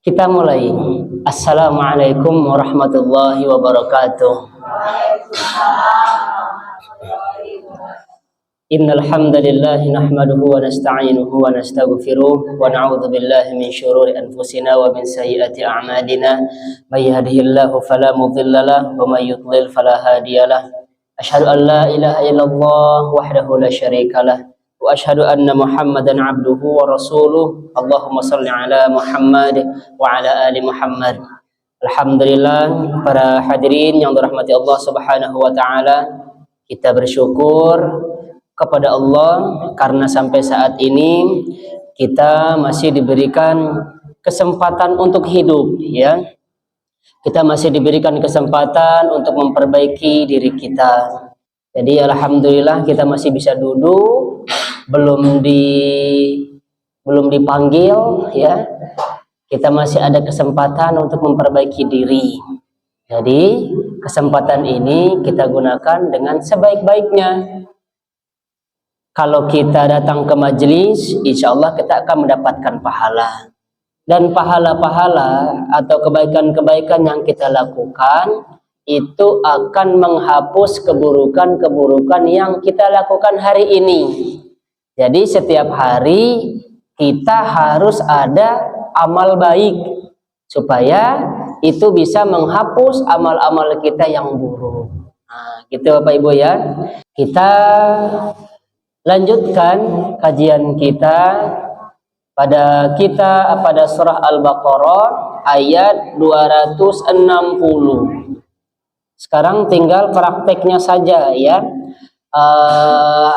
Kita mulai. Assalamualaikum warahmatullahi wabarakatuh. Innal hamdalillah nahmaduhu wa nasta'inuhu wa nastaghfiruh wa na'udzu billahi min shururi anfusina wa min sayyiati a'malina. May yahdihillahu fala mudilla lahu wa may yudlil fala hadiyalah. Asyhadu an la ilaha illallah wahdahu la syarika lah. Wa asyhadu anna Muhammadan abduhu wa rasuluh. Allahumma shalli ala Muhammad wa ala ali Muhammad. Alhamdulillah, para hadirin yang dirahmati Allah Subhanahu wa taala, kita bersyukur kepada Allah karena sampai saat ini kita masih diberikan kesempatan untuk hidup, ya. Kita masih diberikan kesempatan untuk memperbaiki diri kita. Jadi alhamdulillah kita masih bisa duduk, belum dipanggil, ya. Kita masih ada kesempatan untuk memperbaiki diri. Jadi kesempatan ini kita gunakan dengan sebaik-baiknya. Kalau kita datang ke majelis, insya Allah kita akan mendapatkan pahala. Dan pahala-pahala atau kebaikan-kebaikan yang kita lakukan itu akan menghapus keburukan-keburukan yang kita lakukan hari ini. Jadi setiap hari kita harus ada amal baik supaya itu bisa menghapus amal-amal kita yang buruk. Nah, gitu Bapak Ibu ya. Kita lanjutkan kajian kita pada surah Al-Baqarah ayat 260. Sekarang tinggal prakteknya saja, ya.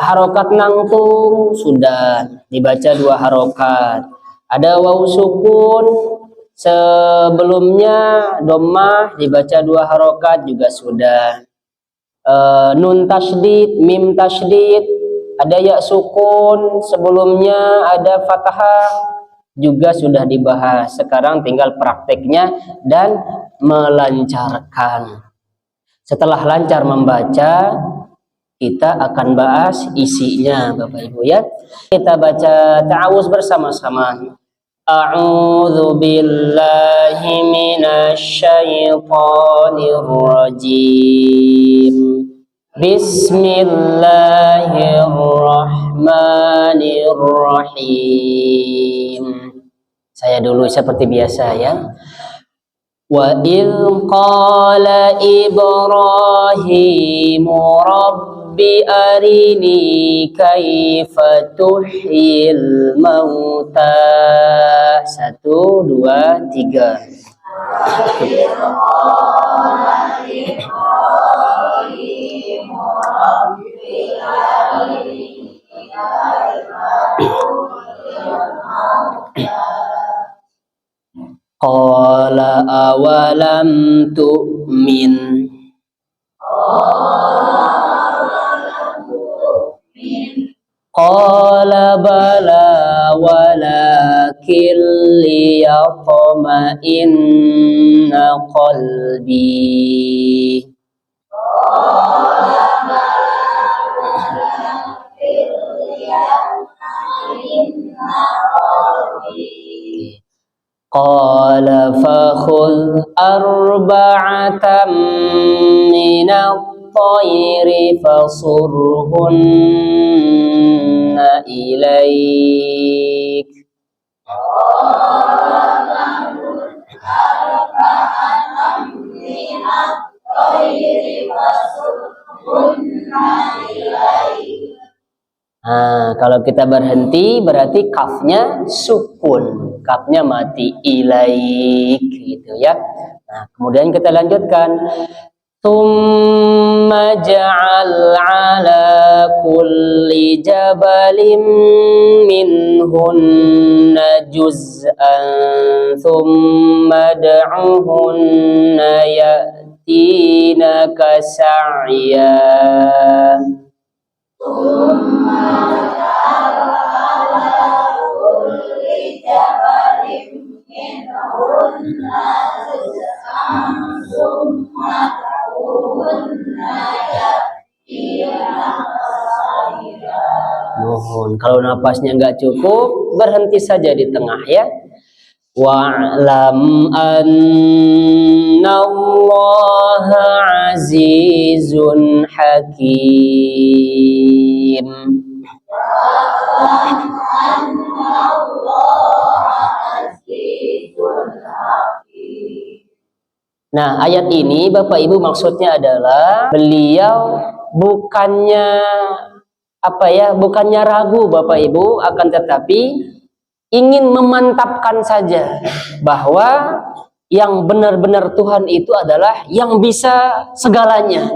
Harokat nangtung sudah dibaca 2 harokat. Ada waw sukun sebelumnya dhammah dibaca 2 harokat juga sudah. Nun tasydid, mim tasydid, ada ya sukun sebelumnya ada fathah juga sudah dibahas. Sekarang tinggal prakteknya dan melancarkan. Setelah lancar membaca, kita akan bahas isinya Bapak Ibu ya. Kita baca ta'awuz bersama-sama. A'udzu billahi minasy syaithanir rajim. Bismillahirrahmanirrahim. Saya dulu seperti biasa ya. Wa idh qala Ibrahimu rabbi arini kaifa tuhyil mauta. 1, 2, 3. Qala awalam tu'min. Qala bala walakin liyatma'inna qalbi. Qala fakhudh arba'atan minat tayri fasurhunna ilaik. Nah, kalau kita berhenti berarti kafnya sukun, kafnya mati, ilaik gitu ya. Nah, kemudian kita lanjutkan. Tsumma ja'al 'ala kulli jabalin minhunna juz'an tsumma da'uhunna ya'tinaka sa'ya. Mohon kalau napasnya nggak cukup berhenti saja di tengah ya. wa'lam annallaha azizun hakim. Nah, ayat ini Bapak Ibu maksudnya adalah beliau bukannya bukannya ragu Bapak Ibu, akan tetapi ingin memantapkan saja bahwa yang benar-benar Tuhan itu adalah yang bisa segalanya.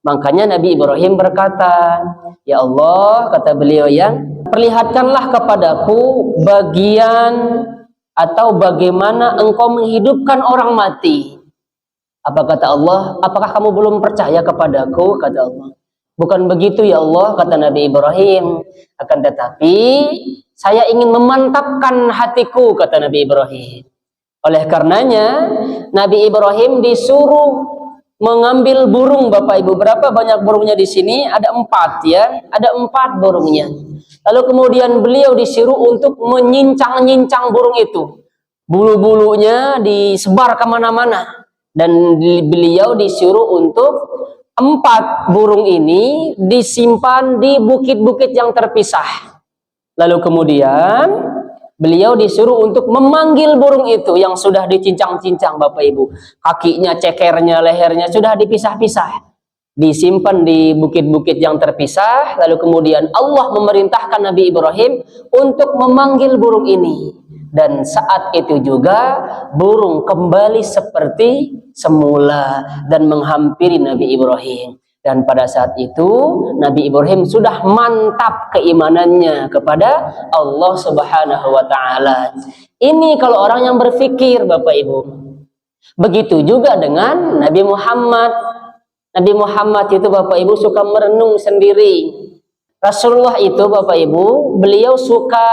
Makanya Nabi Ibrahim berkata, "Ya Allah," kata beliau, yang perlihatkanlah kepadaku bagian atau bagaimana engkau menghidupkan orang mati. Apa kata Allah? Apakah kamu belum percaya kepadaku? Kata Allah. Bukan begitu ya Allah, kata Nabi Ibrahim. Akan tetapi saya ingin memantapkan hatiku, kata Nabi Ibrahim. Oleh karenanya Nabi Ibrahim disuruh mengambil burung, Bapak Ibu. Berapa banyak burungnya di sini? Ada 4 ya. Ada 4 burungnya. Lalu kemudian beliau disuruh untuk menyincang-nyincang burung itu. Bulu-bulunya disebar kemana-mana. Dan beliau disuruh untuk 4 burung ini disimpan di bukit-bukit yang terpisah. Lalu kemudian beliau disuruh untuk memanggil burung itu yang sudah dicincang-cincang, Bapak Ibu. Kakinya, cekernya, lehernya sudah dipisah-pisah. Disimpan di bukit-bukit yang terpisah. Lalu kemudian Allah memerintahkan Nabi Ibrahim untuk memanggil burung ini. Dan saat itu juga burung kembali seperti semula dan menghampiri Nabi Ibrahim. Dan pada saat itu Nabi Ibrahim sudah mantap keimanannya kepada Allah Subhanahu wa taala. Ini kalau orang yang berfikir, Bapak Ibu. Begitu juga dengan Nabi Muhammad. Nabi Muhammad itu, Bapak Ibu, suka merenung sendiri. Rasulullah itu, Bapak Ibu, beliau suka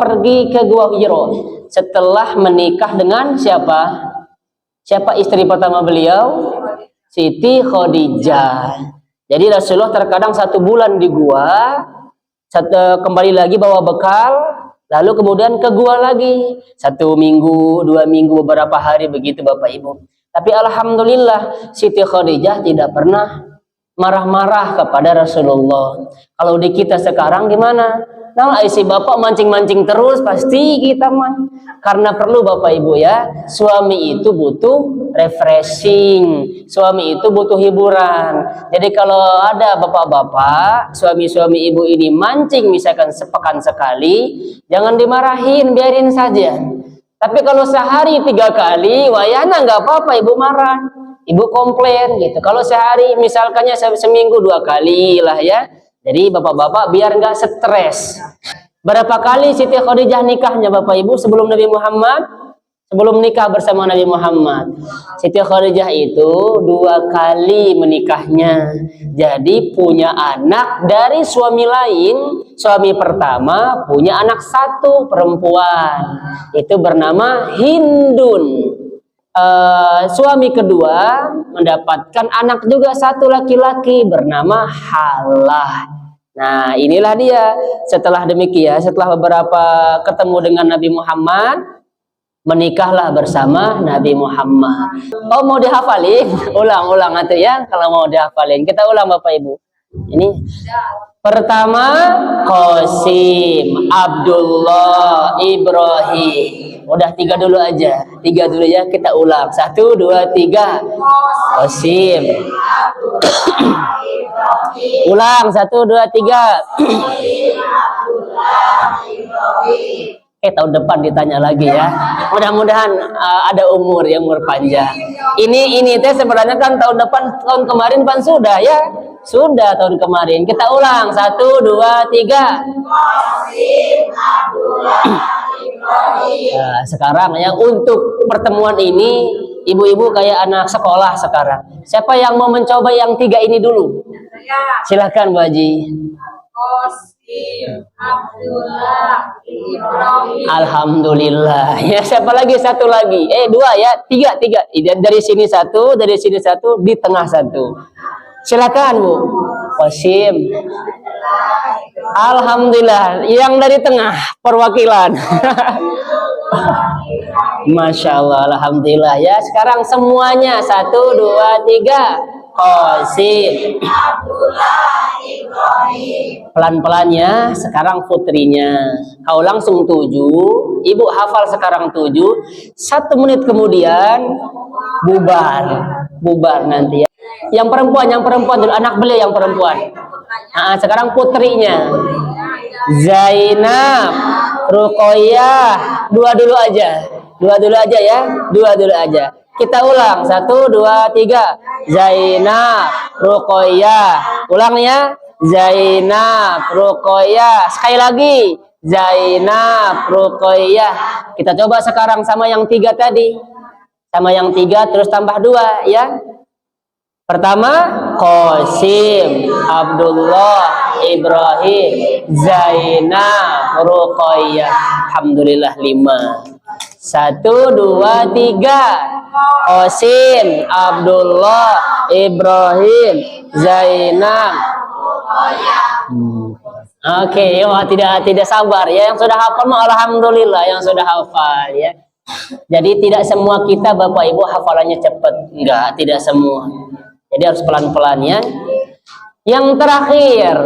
pergi ke Gua Hira setelah menikah dengan siapa? Siapa istri pertama beliau? Siti Khadijah. Jadi Rasulullah terkadang 1 bulan di gua, kembali lagi bawa bekal, lalu kemudian ke gua lagi 1 minggu, 2 minggu, beberapa hari begitu, Bapak Ibu. Tapi alhamdulillah Siti Khadijah tidak pernah marah-marah kepada Rasulullah. Kalau di kita sekarang gimana? Nah, isi bapak mancing-mancing terus, pasti kita karena perlu, Bapak Ibu ya, suami itu butuh refreshing, suami itu butuh hiburan. Jadi kalau ada bapak-bapak, suami-suami ibu ini mancing misalkan sepekan sekali, jangan dimarahin, biarin saja. Tapi kalau sehari 3 kali, wayana nggak apa-apa, ibu marah, ibu komplain gitu. Kalau sehari misalkannya seminggu 2 kali lah ya. Jadi bapak-bapak biar nggak stres. Berapa kali Siti Khadijah nikahnya, Bapak Ibu, sebelum Nabi Muhammad? Sebelum nikah bersama Nabi Muhammad, Siti Khadijah itu 2 kali menikahnya. Jadi punya anak dari suami lain. Suami pertama punya anak 1 perempuan. Itu bernama Hindun. Suami kedua mendapatkan anak juga 1 laki-laki bernama Halah. Nah, inilah dia. Setelah demikian, setelah beberapa ketemu dengan Nabi Muhammad, menikahlah bersama Nabi Muhammad. Oh, mau dihafalin? Ulang-ulang atau ya, kalau mau dihafalin. Kita ulang, Bapak Ibu. Ini pertama Qasim, Abdullah, Ibrahim. Udah 3 dulu aja. 3 dulu ya, kita ulang. 1, 2, 3. Qasim. Ulang 1, 2, 3. Tahun depan ditanya lagi ya. Mudah-mudahan ada umur panjang. Ini teh sebenarnya kan tahun depan, tahun kemarin kan sudah ya. Sudah tahun kemarin. Kita ulang 1, 2, 3. Nah, sekarang ya untuk pertemuan ini ibu-ibu kayak anak sekolah sekarang. Siapa yang mau mencoba yang 3 ini dulu? Silakan Bu Haji. Abdullah, Ibrahim. Alhamdulillah. Ya, siapa lagi? 1 lagi. 2 ya, 3. Dari sini 1, dari sini 1, di tengah 1. Silakan Bu. Qasim. Alhamdulillah, yang dari tengah perwakilan. Masya Allah, alhamdulillah ya. Sekarang semuanya 1, 2, 3. Qasim. Pelan-pelan ya. Sekarang putrinya. Kau langsung 7. Ibu hafal sekarang 7. 1 menit kemudian bubar. Bubar nanti ya. Yang perempuan dulu, anak beliau yang perempuan. Nah, sekarang putrinya. Zainab, Ruqayyah, dua dulu aja ya, dua dulu aja. Kita ulang, 1, 2, 3. Zainab, Ruqayyah. Ulang ya, Zainab, Ruqayyah. Sekali lagi, Zainab, Ruqayyah. Kita coba sekarang sama yang 3 tadi, sama yang 3 terus tambah 2 ya. Pertama, Qasim, Abdullah, Ibrahim, Zainab, Ruqayyah. Alhamdulillah 5. 1, 2, 3. Qasim, Abdullah, Ibrahim, Zainab. Oke, tidak sabar ya. Yang sudah hafal mah alhamdulillah, yang sudah hafal ya. Jadi tidak semua kita Bapak Ibu hafalannya cepat, enggak, tidak semua. Jadi harus pelan-pelan ya. Yang terakhir,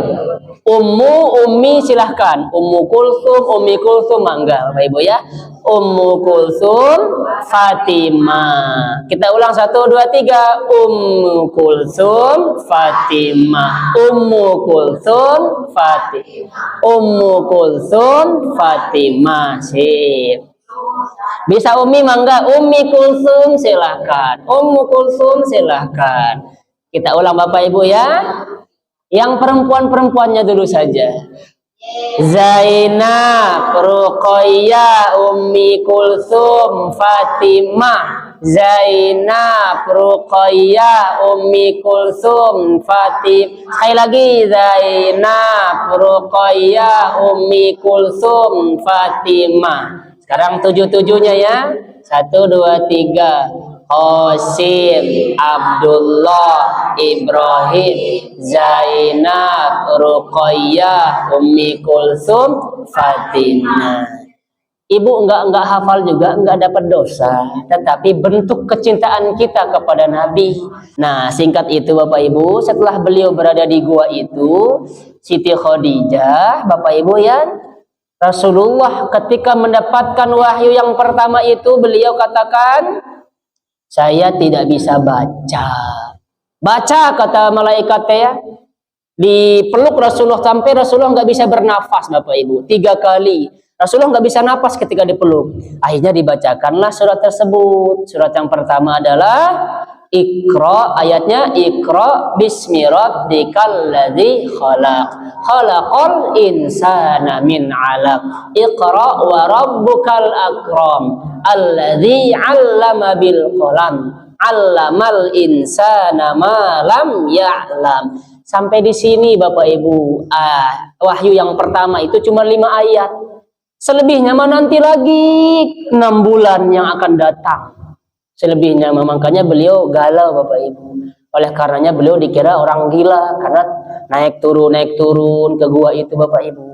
Ummi silahkan. Ummu Kulsum, Ummi Kulsum, mangga Bapak Ibu ya. Ummu Kulsum, Fatimah. Kita ulang 1, 2, 3. Ummu Kulsum, Fatimah. Ummu Kulsum, Fatimah. Ummu Kulsum, Fatimah. Sip. Bisa Ummi mangga, Ummi Kulsum silahkan. Ummu Kulsum silahkan. Kita ulang Bapak Ibu ya. Yang perempuan-perempuannya dulu saja. Zainab, Ruqayyah, Ummi Kulsum, Fatimah. Zainab, Ruqayyah, Ummi Kulsum, Fatimah. Sekali lagi, Zainab, Ruqayyah, Ummi Kulsum, Fatimah. Sekarang 7-7-nya ya. 1, 2, 3. Qasim, Abdullah, Ibrahim, Zainab, Ruqayyah, Ummi Kulsum, Fatimah. Ibu enggak hafal juga, enggak dapat dosa, tetapi bentuk kecintaan kita kepada Nabi. Nah, singkat itu Bapak Ibu, setelah beliau berada di gua itu, Siti Khadijah, Bapak Ibu ya, Rasulullah ketika mendapatkan wahyu yang pertama itu, beliau katakan, saya tidak bisa baca. Baca kata malaikat ya. Dipeluk Rasulullah sampai Rasulullah nggak bisa bernafas Bapak Ibu. 3 kali. Rasulullah nggak bisa nafas ketika dipeluk. Akhirnya dibacakanlah surat tersebut. Surat yang pertama adalah Iqra, ayatnya Iqra bismi rabbikal ladzi khalaq. Khalaqal insana min 'alaq. Iqra wa rabbukal akram. Alladzi 'allama bil qalam. 'Allamal insana ma lam ya'lam. Sampai di sini Bapak Ibu, wahyu yang pertama itu cuma 5 ayat. Selebihnya mah nanti lagi 6 bulan yang akan datang. Selebihnya makanya beliau galau Bapak Ibu. Oleh karenanya beliau dikira orang gila karena naik turun ke gua itu Bapak Ibu.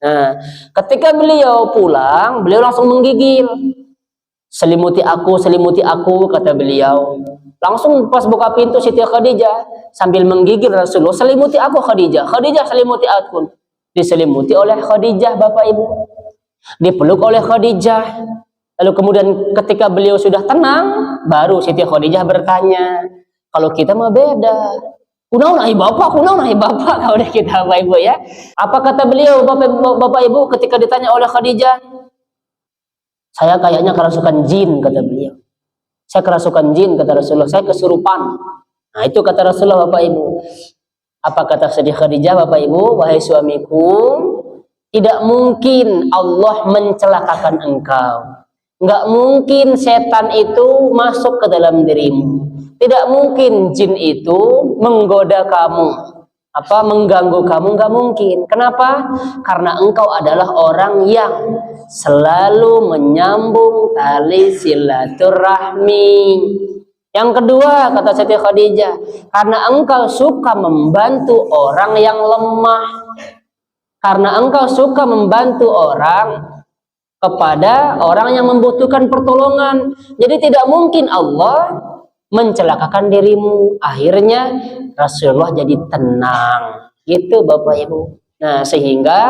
Nah, ketika beliau pulang, beliau langsung menggigil. Selimuti aku kata beliau. Langsung pas buka pintu Siti Khadijah sambil menggigil Rasulullah, selimuti aku Khadijah. Khadijah selimuti aku. Diselimuti oleh Khadijah Bapak Ibu. Dipeluk oleh Khadijah. Lalu kemudian ketika beliau sudah tenang, baru Siti Khadijah bertanya, kalau kita mah beda. Kunaon ai bapak kalau kita Bapak Ibu ya. Apa kata beliau Bapak Ibu ketika ditanya oleh Khadijah? Saya kayaknya kerasukan jin kata beliau. Saya kerasukan jin kata Rasulullah, saya kesurupan. Nah, itu kata Rasulullah Bapak Ibu. Apa kata Siti Khadijah Bapak Ibu? Wahai suamiku, tidak mungkin Allah mencelakakan engkau. Enggak mungkin setan itu masuk ke dalam dirimu. Tidak mungkin jin itu menggoda kamu, mengganggu kamu, enggak mungkin. Kenapa? Karena engkau adalah orang yang selalu menyambung tali silaturahmi. Yang kedua, kata Siti Khadijah, karena engkau suka membantu orang yang lemah. Karena engkau suka membantu orang kepada orang yang membutuhkan pertolongan. Jadi tidak mungkin Allah mencelakakan dirimu. Akhirnya Rasulullah jadi tenang. Gitu Bapak Ibu. Nah, sehingga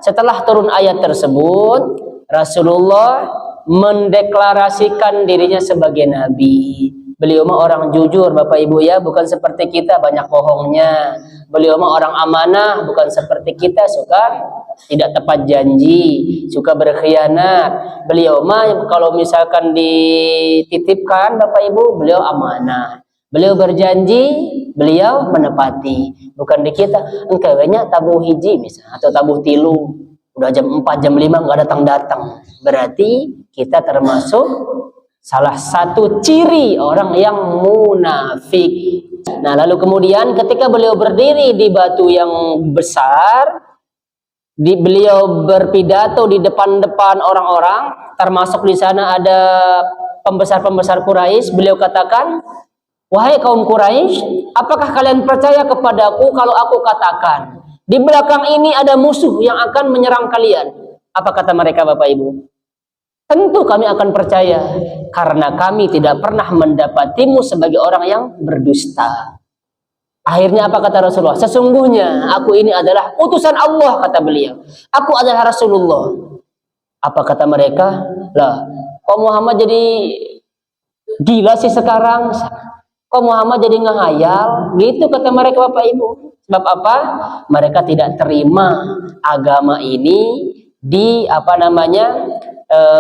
setelah turun ayat tersebut, Rasulullah mendeklarasikan dirinya sebagai nabi. Beliau mah orang jujur Bapak Ibu ya, bukan seperti kita banyak bohongnya. Beliau mah orang amanah, bukan seperti kita suka tidak tepat janji, suka berkhianat. Beliau mah kalau misalkan dititipkan Bapak Ibu, beliau amanah. Beliau berjanji, beliau menepati. Bukan di kita, engkawenya tabuh hiji misalnya atau tabuh tilu. Udah jam 4, jam 5 nggak datang-datang. Berarti kita termasuk salah satu ciri orang yang munafik. Nah, lalu kemudian ketika beliau berdiri di batu yang besar, beliau berpidato di depan-depan orang-orang, termasuk di sana ada pembesar-pembesar Quraisy. Beliau katakan, wahai kaum Quraisy, apakah kalian percaya kepadaku kalau aku katakan di belakang ini ada musuh yang akan menyerang kalian? Apa kata mereka Bapak Ibu? Tentu kami akan percaya, karena kami tidak pernah mendapatimu sebagai orang yang berdusta. Akhirnya apa kata Rasulullah? Sesungguhnya aku ini adalah utusan Allah, kata beliau. Aku adalah Rasulullah. Apa kata mereka? Lah, kok Muhammad jadi gila sih sekarang? Kok Muhammad jadi ngehayal? Gitu kata mereka Bapak Ibu. Sebab apa? Mereka tidak terima agama ini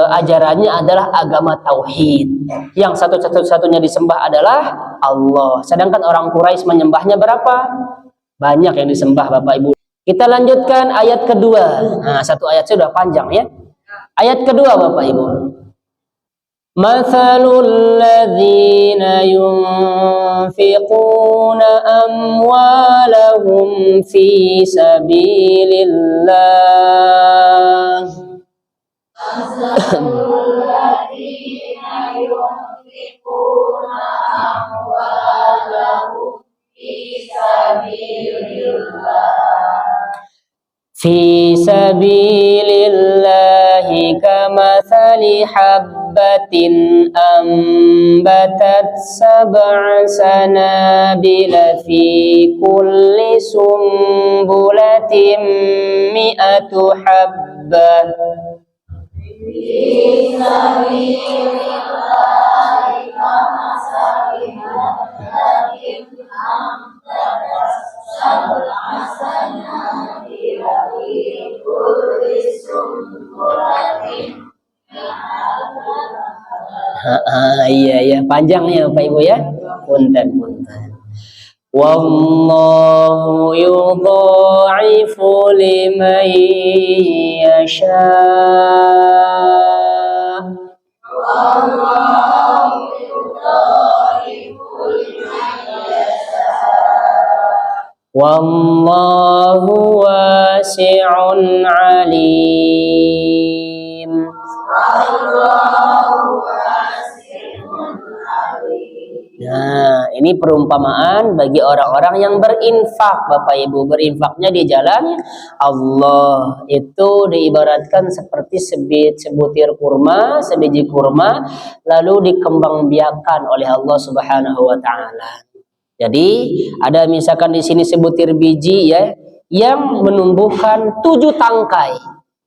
ajarannya adalah agama tauhid. Yang satu-satunya disembah adalah Allah. Sedangkan orang Quraisy menyembahnya berapa? Banyak yang disembah Bapak Ibu. Kita lanjutkan ayat kedua. Nah, satu ayat sudah panjang ya. Ayat kedua Bapak Ibu. Mathalul ladzina yunfiquna amwalahum fi sabilillah. Fi sabilillahi kamathali habbatin ambatat sab'a sanabila fi kulli sumbulatin mi'atu habbah. Iya panjangnya Bapak Ibu ya. Punten. Wallahu yudha'ifu liman yasha. Wallahu wasi'un alim. Nah, ini perumpamaan bagi orang-orang yang berinfak, Bapak Ibu. Berinfaknya di jalan Allah itu diibaratkan seperti sebutir kurma, sebiji kurma, lalu dikembangbiakan oleh Allah Subhanahu wa Ta'ala. Jadi ada misalkan di sini sebutir biji ya, yang menumbuhkan 7 tangkai.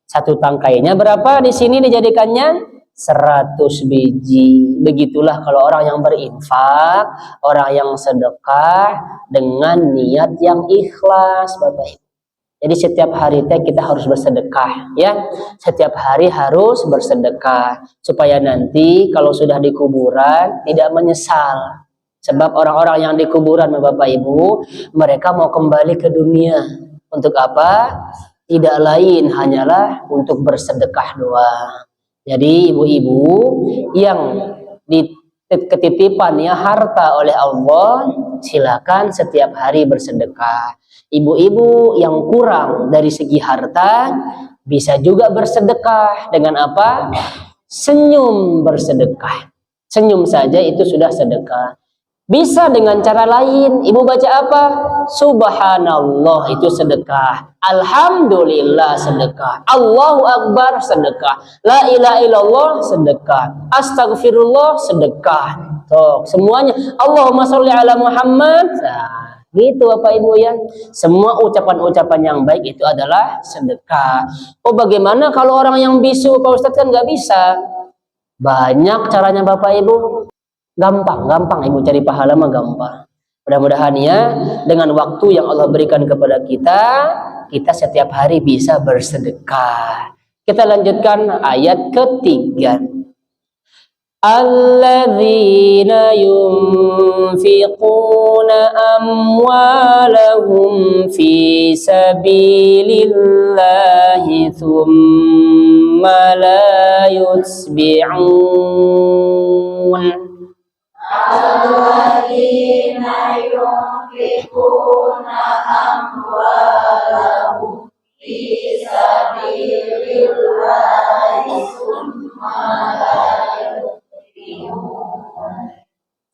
Satu tangkainya berapa? Di sini dijadikannya 100 biji. Begitulah kalau orang yang berinfak, orang yang sedekah dengan niat yang ikhlas, Bapak Ibu. Jadi setiap hari kita harus bersedekah ya. Setiap hari harus bersedekah supaya nanti kalau sudah di kuburan tidak menyesal. Sebab orang-orang yang di kuburan Bapak Ibu, mereka mau kembali ke dunia. Untuk apa? Tidak lain hanyalah untuk bersedekah doang. Jadi ibu-ibu yang ketitipan ya harta oleh Allah, silakan setiap hari bersedekah. Ibu-ibu yang kurang dari segi harta bisa juga bersedekah dengan apa? Senyum bersedekah. Senyum saja itu sudah sedekah. Bisa dengan cara lain. Ibu baca apa? Subhanallah itu sedekah. Alhamdulillah sedekah. Allahu Akbar sedekah. La ilaha illallah sedekah. Astagfirullah sedekah. Tuh, semuanya. Allahumma sholli ala Muhammad. Nah, gitu Bapak Ibu ya. Semua ucapan-ucapan yang baik itu adalah sedekah. Oh, bagaimana kalau orang yang bisu Pak Ustadz kan nggak bisa? Banyak caranya Bapak Ibu. Gampang Ibu cari pahala mah gampang. Mudah-mudahan ya dengan waktu yang Allah berikan kepada kita setiap hari bisa bersedekah. Kita lanjutkan ayat ketiga. Alladzina yunfiquna amwalahum fi sabilillahi thumma la yusbi'un. Alladzina yunfiquna amwalahum fi sabilillahi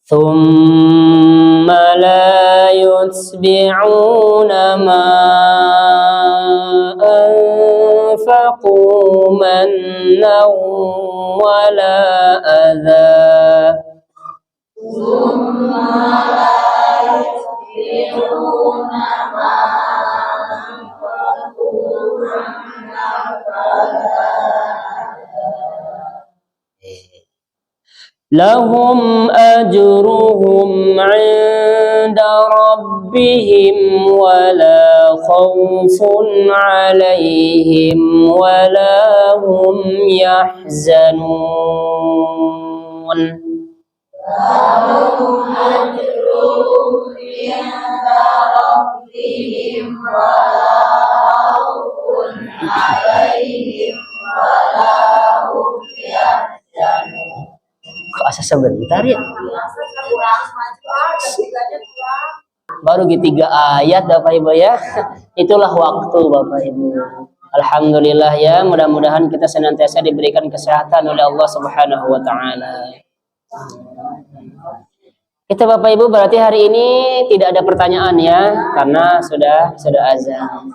thumma la yutbi'una ma anfaqu mannan wala adha. Lahum ajruhum 'inda rabbihim wala khawfun 'alaihim wala hum yahzanun. Lahum ajruhum 'inda rabbihim wala khawfun 'alaihim wala hum yahzanun. Kok asa sebentar ya? Baru di 3 ayat Bapak Ibu ya. Itulah waktu Bapak Ibu. Alhamdulillah ya, mudah-mudahan kita senantiasa diberikan kesehatan oleh Allah Subhanahu wa taala. Kita Bapak Ibu berarti hari ini tidak ada pertanyaan ya, karena sudah azan.